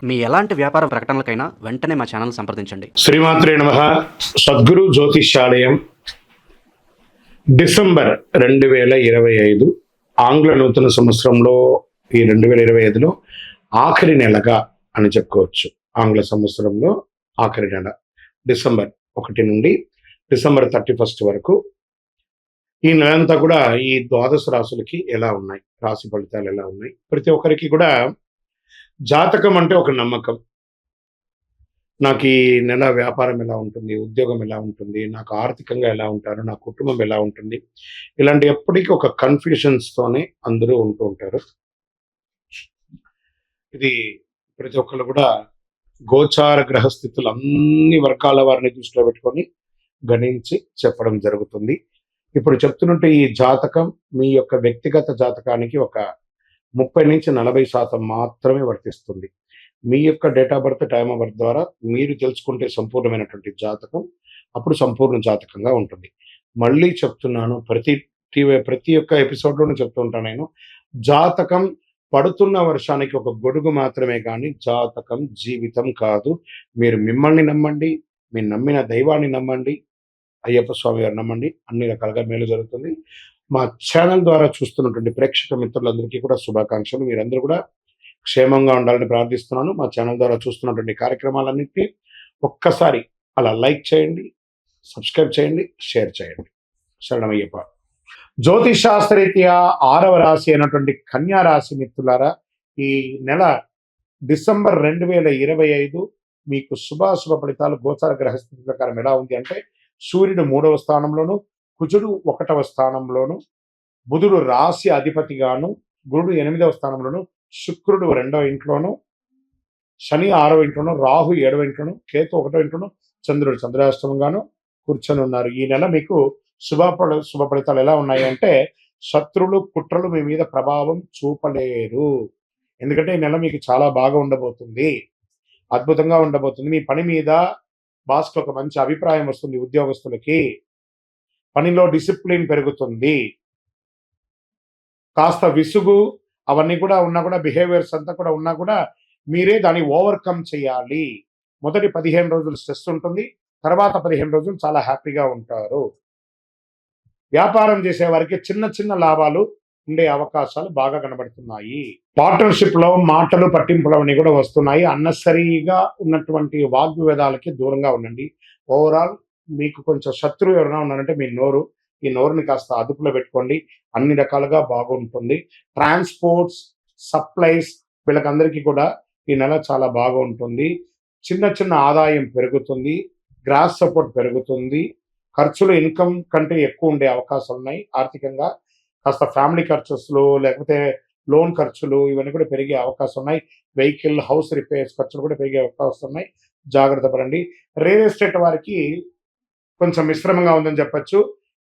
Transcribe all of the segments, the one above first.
మీ ఎలాంటి వ్యాపార ప్రకటనలకైనా వెంటనే మా ఛానల్ సంప్రదించండి. శ్రీమాత్రే నమః. సద్గురు జ్యోతిష్యాలయం డిసెంబర్ 2025 ఆంగ్ల నూతన సంవత్సరంలో ఈ 2025లో ఆఖరి నెలగా అని చెప్పుకోవచ్చు. ఆంగ్ల సంవత్సరంలో ఆఖరి నెల డిసెంబర్ 1 నుండి డిసెంబర్ 31 వరకు ఈ నెలంతా కూడా ఈ ద్వాదశ రాశులకి ఎలా ఉన్నాయి, రాశి ఫలితాలు ఎలా ఉన్నాయి, ప్రతి ఒక్కరికి కూడా జాతకం అంటే ఒక నమ్మకం. నాకు ఈ నెల వ్యాపారం ఎలా ఉంటుంది, ఉద్యోగం ఎలా ఉంటుంది, నాకు ఆర్థికంగా ఎలా ఉంటారు, నా కుటుంబం ఎలా ఉంటుంది, ఇలాంటి ఎప్పటికీ ఒక కన్ఫ్యూషన్స్తోనే అందరూ ఉంటూ ఉంటారు. ఇది ప్రతి ఒక్కరు కూడా గోచార గ్రహస్థితులు అన్ని వర్గాల వారిని దృష్టిలో పెట్టుకొని గణించి చెప్పడం జరుగుతుంది. ఇప్పుడు చెప్తున్నట్టు ఈ జాతకం మీ యొక్క వ్యక్తిగత జాతకానికి ఒక 30-40% మాత్రమే వర్తిస్తుంది. మీ యొక్క date of birth, time of birth ద్వారా మీరు తెలుసుకుంటే సంపూర్ణమైనటువంటి జాతకం అప్పుడు సంపూర్ణ జాతకంగా ఉంటుంది. మళ్ళీ చెప్తున్నాను, ప్రతి ఒక్క ఎపిసోడ్లోనూ చెప్తూ ఉంటాను నేను, జాతకం పడుతున్న వర్షానికి ఒక గొడుగు మాత్రమే కానీ జాతకం జీవితం కాదు. మీరు మిమ్మల్ని నమ్మండి, మీరు నమ్మిన దైవాన్ని నమ్మండి, అయ్యప్ప స్వామి గారు నమ్మండి, అన్ని రకాలుగా మేలు జరుగుతుంది. మా ఛానల్ ద్వారా చూస్తున్నటువంటి ప్రేక్షక మిత్రులందరికీ కూడా శుభాకాంక్షలు. మీరందరూ కూడా క్షేమంగా ఉండాలని ప్రార్థిస్తున్నాను. మా ఛానల్ ద్వారా చూస్తున్నటువంటి కార్యక్రమాలన్నింటినీ ఒక్కసారి అలా లైక్ చేయండి, సబ్స్క్రైబ్ చేయండి, షేర్ చేయండి. శరణమయ్యప్ప. జ్యోతిష్ శాస్త్రరీత్యా 6వ రాశి అయినటువంటి కన్యా రాశి మిత్రులారా, ఈ నెల డిసెంబర్ 2025 మీకు శుభాశుభ ఫలితాలు గోచార గ్రహస్థితి ప్రకారం ఎలా ఉంది అంటే, సూర్యుడు 3వ స్థానంలోను, కుజుడు 1వ స్థానంలోను, బుధుడు రాశి అధిపతిగాను, గురుడు 8వ స్థానంలోను, శుక్రుడు 2వ ఇంట్లోను, శని 6వ ఇంట్లోను, రాహు 7వ ఇంట్లోను, కేతు 1వ ఇంట్లోను, చంద్రుడు చంద్రాష్టమంగాను కూర్చొని ఉన్నారు. ఈ నెల మీకు శుభ ఫలితాలు ఎలా ఉన్నాయి అంటే, శత్రులు కుట్రలు మీ మీద ప్రభావం చూపలేరు. ఎందుకంటే ఈ నెల మీకు చాలా బాగా ఉండబోతుంది, అద్భుతంగా ఉండబోతుంది. మీ పని మీద బాస్కి ఒక మంచి అభిప్రాయం వస్తుంది. ఉద్యోగస్తులకి పనిలో డిసిప్లిన్ పెరుగుతుంది. కాస్త విసుగు అవన్నీ కూడా ఉన్నా కూడా, బిహేవియర్స్ అంతా కూడా ఉన్నా కూడా మీరే దాన్ని ఓవర్కమ్ చేయాలి. మొదటి 15 రోజులు స్ట్రెస్ ఉంటుంది, తర్వాత 15 రోజులు చాలా హ్యాపీగా ఉంటారు. వ్యాపారం చేసే వారికి చిన్న చిన్న లాభాలు ఉండే అవకాశాలు బాగా కనబడుతున్నాయి. పార్ట్నర్షిప్ లో మాటలు పట్టింపులు అవన్నీ కూడా వస్తున్నాయి. అన్నెసరీగా ఉన్నటువంటి వాగ్వివాదాలకి దూరంగా ఉండండి. ఓవరాల్ మీకు కొంచెం శత్రువు ఎవరైనా ఉన్నారంటే మీ నోరు, ఈ నోరుని కాస్త అదుపులో పెట్టుకోండి. అన్ని రకాలుగా బాగుంటుంది. ట్రాన్స్పోర్ట్స్, సప్లైస్ వీళ్ళకందరికీ కూడా ఈ నెల చాలా బాగా ఉంటుంది. చిన్న చిన్న ఆదాయం పెరుగుతుంది, గ్రాస్ సపోర్ట్ పెరుగుతుంది. ఖర్చులు ఇన్కమ్ కంటే ఎక్కువ ఉండే అవకాశాలు ఉన్నాయి. ఆర్థికంగా కాస్త ఫ్యామిలీ ఖర్చులు లేకపోతే లోన్ ఖర్చులు ఇవన్నీ కూడా పెరిగే అవకాశం ఉన్నాయి. వెహికల్, హౌస్ రిపేర్స్ ఖర్చులు కూడా పెరిగే అవకాశం ఉన్నాయి. జాగ్రత్త పడండి. రియల్ ఎస్టేట్ వారికి కొంచెం మిశ్రమంగా ఉందని చెప్పచ్చు.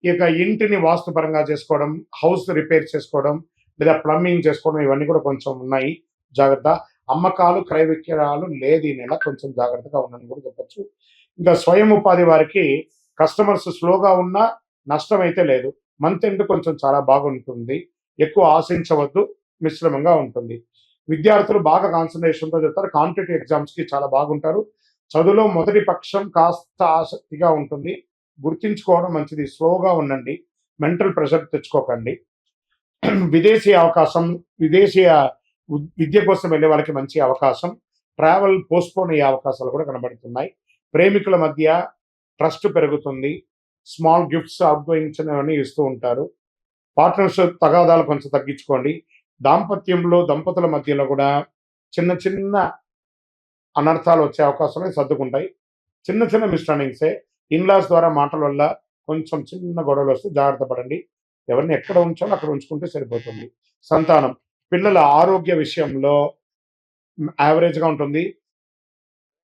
ఇక ఇంటిని వాస్తుపరంగా చేసుకోవడం, హౌస్ రిపేర్ చేసుకోవడం, లేదా ప్లంబింగ్ చేసుకోవడం ఇవన్నీ కూడా కొంచెం ఉన్నాయి. జాగ్రత్త. అమ్మకాలు, క్రయ విక్రయాలు లేదు ఈ నెల, కొంచెం జాగ్రత్తగా ఉందని కూడా చెప్పచ్చు. ఇంకా స్వయం ఉపాధి వారికి కస్టమర్స్ స్లోగా ఉన్నా నష్టం అయితే లేదు. మంత్ ఎండ్ కొంచెం చాలా బాగుంటుంది. ఎక్కువ ఆశించవద్దు, మిశ్రమంగా ఉంటుంది. విద్యార్థులు బాగా కాన్సన్ట్రేషన్తో చెప్తారు. కాంపిటేటివ్ ఎగ్జామ్స్కి చాలా బాగుంటారు. చదువులో మొదటి పక్షం కాస్త ఆసక్తిగా ఉంటుంది. గుర్తించుకోవడం మంచిది. స్లోగా ఉండండి, మెంటల్ ప్రెషర్ తెచ్చుకోకండి. విదేశీయ విద్య కోసం వెళ్ళే వాళ్ళకి మంచి అవకాశం. ట్రావెల్ పోస్ట్పోన్ అయ్యే అవకాశాలు కూడా కనబడుతున్నాయి. ప్రేమికుల మధ్య ట్రస్ట్ పెరుగుతుంది. స్మాల్ గిఫ్ట్స్, అవుట్ గోయింగ్స్ అనేవన్నీ ఇస్తూ ఉంటారు. పార్ట్నర్షిప్ తగాదాలు కొంచెం తగ్గించుకోండి. దాంపత్యంలో దంపతుల మధ్యలో కూడా చిన్న చిన్న అనర్థాలు వచ్చే అవకాశాలు సర్దుకుంటాయి. చిన్న చిన్న మిస్అండర్స్టాండింగ్సే. ఇన్లాస్ ద్వారా మాటల వల్ల కొంచెం చిన్న గొడవలు వస్తే జాగ్రత్త పడండి. ఎవరిని ఎక్కడ ఉంచాలో అక్కడ ఉంచుకుంటే సరిపోతుంది. సంతానం, పిల్లల ఆరోగ్య విషయంలో యావరేజ్గా ఉంటుంది.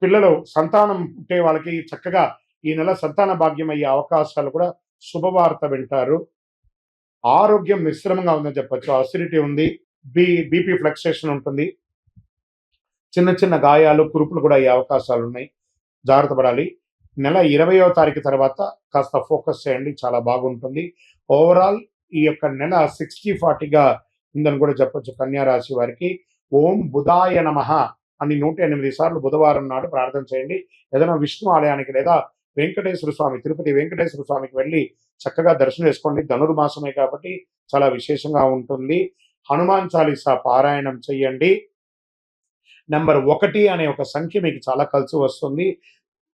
పిల్లలు సంతానం ఉంటే వాళ్ళకి చక్కగా ఈ నెల సంతాన భాగ్యం అయ్యే అవకాశాలు కూడా, శుభవార్త వింటారు. ఆరోగ్యం మిశ్రమంగా ఉందని చెప్పచ్చు. అసిడిటీ ఉంది, బీపీ ఫ్లక్చుయేషన్ ఉంటుంది. చిన్న చిన్న గాయాలు, కురుపులు కూడా అయ్యే అవకాశాలు ఉన్నాయి. జాగ్రత్త పడాలి. నెల 20వ తారీఖు తర్వాత కాస్త ఫోకస్ చేయండి, చాలా బాగుంటుంది. ఓవరాల్ ఈ యొక్క నెల 60-40గా ఉందని కూడా చెప్పొచ్చు కన్యా రాశి వారికి. ఓం బుధాయ నమః అన్ని 108 సార్లు బుధవారం నాడు ప్రార్థన చేయండి. ఏదైనా విష్ణు ఆలయానికి లేదా వెంకటేశ్వర స్వామి, తిరుపతి వెంకటేశ్వర స్వామికి వెళ్ళి చక్కగా దర్శనం చేసుకోండి. ధనుర్మాసమే కాబట్టి చాలా విశేషంగా ఉంటుంది. హనుమాన్ చాలీసా పారాయణం చెయ్యండి. నెంబర్ 1 అనే ఒక సంఖ్య మీకు చాలా కలిసి వస్తుంది.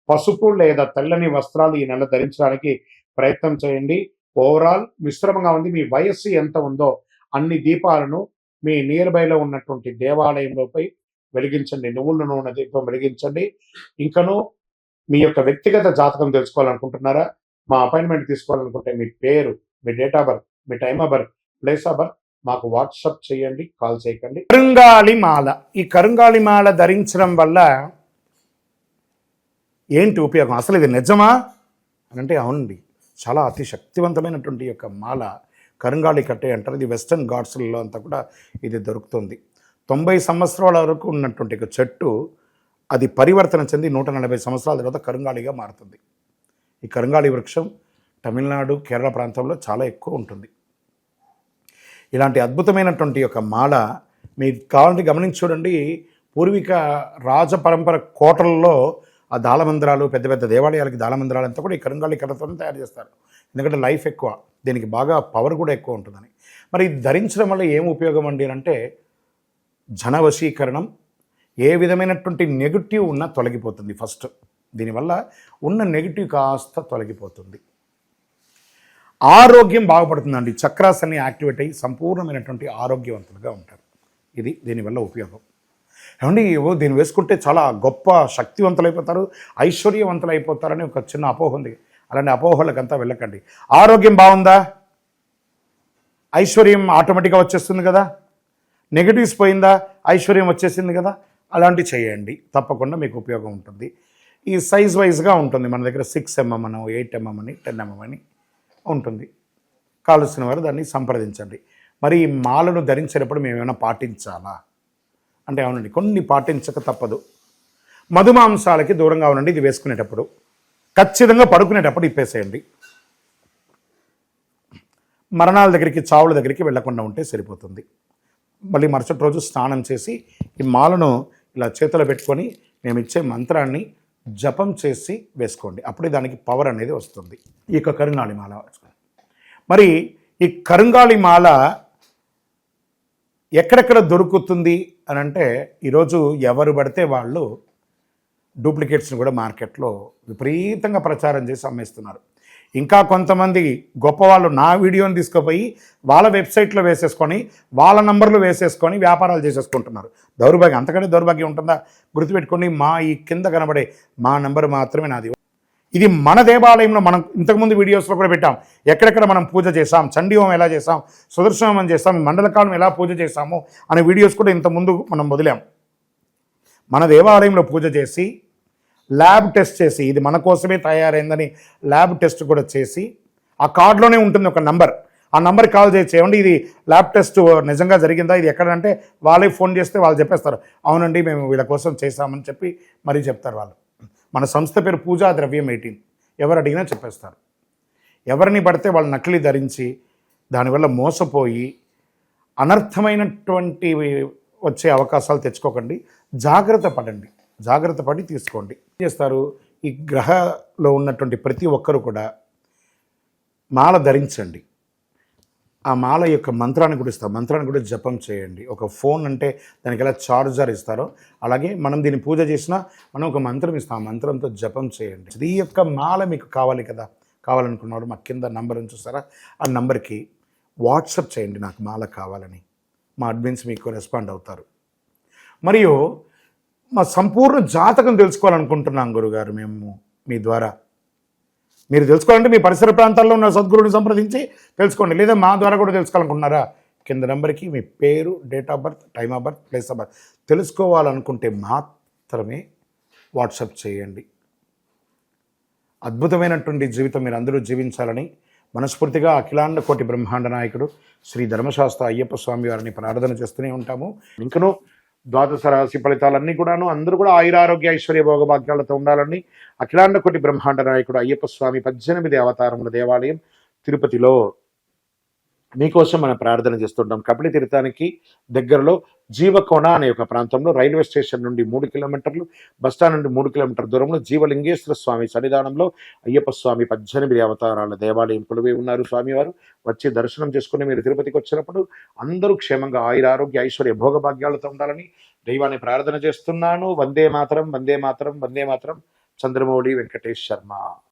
పసుపు లేదా తెల్లని వస్త్రాలు ఈ నెల ధరించడానికి ప్రయత్నం చేయండి. ఓవరాల్ మిశ్రమంగా ఉంది. మీ వయస్సు ఎంత ఉందో అన్ని దీపాలను మీ నియర్ బైలో ఉన్నటువంటి దేవాలయంలోపై వెలిగించండి. నువ్వుల నూనె దీపం వెలిగించండి. ఇంకనూ మీ యొక్క వ్యక్తిగత జాతకం తెలుసుకోవాలనుకుంటున్నారా? మా అపాయింట్మెంట్ తీసుకోవాలనుకుంటే మీ పేరు, మీ డేట్ ఆఫ్ బర్త్, మీ time of birth, place of birth మాకు వాట్సాప్ చేయండి, కాల్ చేయకండి. కరుంగాళి మాల. ఈ కరుంగాళి మాల ధరించడం వల్ల ఏంటి ఉపయోగం? అసలు ఇది నిజమా అని అంటే అవునండి, చాలా అతి శక్తివంతమైనటువంటి యొక్క మాల కరుంగాళి కట్టే అంటారు. ఇది వెస్టర్న్ ఘాట్స్లలో అంతా కూడా ఇది దొరుకుతుంది. 90 సంవత్సరాల వరకు ఉన్నటువంటి ఒక చెట్టు అది పరివర్తన చెంది 140 సంవత్సరాల తర్వాత కరుంగాళిగా మారుతుంది. ఈ కరుంగాళి వృక్షం తమిళనాడు, కేరళ ప్రాంతంలో చాలా ఎక్కువ ఉంటుంది. ఇలాంటి అద్భుతమైనటువంటి యొక్క మాల మీకు కావాలంటే గమనించి చూడండి. పూర్వీక రాజ పరంపర కోటలలో ఆ దాళమందిరాలు, పెద్ద పెద్ద దేవాలయాలకి దాళమందిరాలు అంతా కూడా ఈ కరుంగాళి కట్టతోనే తయారు చేస్తారు. ఎందుకంటే లైఫ్ ఎక్కువ, దీనికి బాగా పవర్ కూడా ఎక్కువ ఉంటుందని. మరి ఇది ధరించడం వల్ల ఏం ఉపయోగం అండి అంటే జన వశీకరణం, ఏ విధమైనటువంటి నెగిటివ్ ఉన్నా తొలగిపోతుంది. ఫస్ట్ దీనివల్ల ఉన్న నెగిటివ్ కాస్త తొలగిపోతుంది. ఆరోగ్యం బాగుపడుతుందండి. చక్రాస్ అన్ని యాక్టివేట్ అయ్యి సంపూర్ణమైనటువంటి ఆరోగ్యవంతులుగా ఉంటారు. ఇది దీనివల్ల ఉపయోగం. ఏమండి దీన్ని వేసుకుంటే చాలా గొప్ప శక్తివంతులైపోతారు, ఐశ్వర్యవంతులు అయిపోతారని ఒక చిన్న అపోహ ఉంది. అలాంటి అపోహలకంతా వెళ్ళకండి. ఆరోగ్యం బాగుందా, ఐశ్వర్యం ఆటోమేటిక్గా వచ్చేస్తుంది కదా. నెగిటివ్స్ పోయిందా, ఐశ్వర్యం వచ్చేసింది కదా. అలాంటివి చేయండి, తప్పకుండా మీకు ఉపయోగం ఉంటుంది. ఈ సైజ్ వైజ్గా ఉంటుంది. మన దగ్గర 6 mm అని, 8 mm అని, 10 mm అని ఉంటుంది. కావలసిన వారు దాన్ని సంప్రదించండి. మరి ఈ మాలను ధరించేటప్పుడు మేము ఏమైనా పాటించాలా అంటే అవునండి, కొన్ని పాటించక తప్పదు. మధుమాంసాలకి దూరంగా ఉండండి. ఇది వేసుకునేటప్పుడు ఖచ్చితంగా పడుకునేటప్పుడు ఇప్పేసేయండి. మరణాల దగ్గరికి, చావుల దగ్గరికి వెళ్లకుండా ఉంటే సరిపోతుంది. మళ్ళీ మరుసటి రోజు స్నానం చేసి ఈ మాలను ఇలా చేతిలో పెట్టుకొని మేము ఇచ్చే మంత్రాన్ని జపం చేసి వేసుకోండి. అప్పుడే దానికి పవర్ అనేది వస్తుంది. ఈ యొక్క కరుంగాళి మాల. మరి ఈ కరుంగాళి మాల ఎక్కడెక్కడ దొరుకుతుంది అని అంటే ఈరోజు ఎవరు పడితే వాళ్ళు డూప్లికేట్స్ని కూడా మార్కెట్లో విపరీతంగా ప్రచారం చేసి అమ్మేస్తున్నారు. ఇంకా కొంతమంది గొప్పవాళ్ళు నా వీడియోని తీసుకుపోయి వాళ్ళ వెబ్సైట్లో వేసేసుకొని వాళ్ళ నంబర్లు వేసేసుకొని వ్యాపారాలు చేసేసుకుంటున్నారు. దౌర్భాగ్యం, అంతకంటే దౌర్భాగ్యం ఉంటుందా? గుర్తుపెట్టుకొని మా ఈ కింద కనబడే మా నంబర్ మాత్రమే నాది. ఇది మన దేవాలయంలో మనం ఇంతకుముందు వీడియోస్లో కూడా పెట్టాం. ఎక్కడెక్కడ మనం పూజ చేసాం, చండీ హోమం ఎలా చేసాం, సుదర్శన హోమం చేసాం, మండలకాలం ఎలా పూజ చేసాము అనే వీడియోస్ కూడా ఇంతకుముందు మనం వదిలాం. మన దేవాలయంలో పూజ చేసి ల్యాబ్ టెస్ట్ చేసి ఇది మన కోసమే తయారైందని ల్యాబ్ టెస్ట్ కూడా చేసి ఆ కార్డులోనే ఉంటుంది ఒక నంబర్. ఆ నంబర్కి కాల్ చేసి ఏమండి ఇది ల్యాబ్ టెస్ట్ నిజంగా జరిగిందా, ఇది ఎక్కడంటే వాళ్ళే ఫోన్ చేస్తే వాళ్ళు చెప్పేస్తారు అవునండి మేము వీళ్ళ కోసం చేశామని చెప్పి మరీ చెప్తారు వాళ్ళు. మన సంస్థ పేరు పూజా ద్రవ్యం 18. ఎవరు అడిగినా చెప్పేస్తారు. ఎవరిని పడితే వాళ్ళు నకిలీ ధరించి దానివల్ల మోసపోయి అనర్థమైనటువంటి వచ్చే అవకాశాలు తెచ్చుకోకండి. జాగ్రత్త పడండి, జాగ్రత్త పడి తీసుకోండి. ఏం చేస్తారు, ఈ గ్రహలో ఉన్నటువంటి ప్రతి ఒక్కరు కూడా మాల ధరించండి. ఆ మాల యొక్క మంత్రాన్ని కూడా ఇస్తాం, మంత్రాన్ని కూడా జపం చేయండి. ఒక ఫోన్ అంటే దానికి ఎలా చార్జర్ ఇస్తారో అలాగే మనం దీన్ని పూజ చేసినా మనం ఒక మంత్రం ఇస్తాం, ఆ మంత్రంతో జపం చేయండి. ఈ యొక్క మాల మీకు కావాలి కదా, కావాలనుకున్నవాడు మా కింద నంబర్ చూస్తారా, ఆ నంబర్కి వాట్సాప్ చేయండి నాకు మాల కావాలని. మా అడ్మిన్స్ మీకు రెస్పాండ్ అవుతారు. మరియు మా సంపూర్ణ జాతకం తెలుసుకోవాలనుకుంటున్నాం గురుగారు మేము మీ ద్వారా. మీరు తెలుసుకోవాలంటే మీ పరిసర ప్రాంతాల్లో ఉన్న సద్గురుని సంప్రదించి తెలుసుకోండి. లేదా మా ద్వారా కూడా తెలుసుకోవాలనుకుంటున్నారా, కింద నెంబర్కి మీ పేరు, date of birth, time of birth, place of birth తెలుసుకోవాలనుకుంటే మాత్రమే వాట్సాప్ చేయండి. అద్భుతమైనటువంటి జీవితం మీరు అందరూ జీవించాలని మనస్ఫూర్తిగా అఖిలాండ కోటి బ్రహ్మాండ నాయకుడు శ్రీ ధర్మశాస్త్ర అయ్యప్ప స్వామి వారిని ప్రార్థన చేస్తూనే ఉంటాము. ఇంకనూ ద్వాదశ రాశి ఫలితాలన్నీ కూడాను అందరూ కూడా ఆయురారోగ్య ఐశ్వర్య భోగభాగ్యాలతో ఉండాలని అఖిలాండ కోటి బ్రహ్మాండ నాయకుడు అయ్యప్ప స్వామి 18 అవతారముల దేవాలయం తిరుపతిలో మీకోసం మనం ప్రార్థన చేస్తుంటాం. కపిలి తీర్థానికి దగ్గరలో జీవకోణ అనే ఒక ప్రాంతంలో రైల్వే స్టేషన్ నుండి 3 కిలోమీటర్లు, బస్టాండ్ నుండి 3 కిలోమీటర్ల దూరంలో జీవలింగేశ్వర స్వామి సన్నిధానంలో అయ్యప్ప స్వామి 18 అవతారాల దేవాలయం కొలువై ఉన్నారు స్వామివారు. వచ్చి దర్శనం చేసుకుని మీరు తిరుపతికి వచ్చినప్పుడు అందరూ క్షేమంగా ఆయురారోగ్య ఐశ్వర్య భోగభాగ్యాలతో ఉండాలని దైవాన్ని ప్రార్థన చేస్తున్నాను. వందే మాతరం, వందే మాతరం, వందే మాతరం. చంద్రమౌళి వెంకటేష్ శర్మ.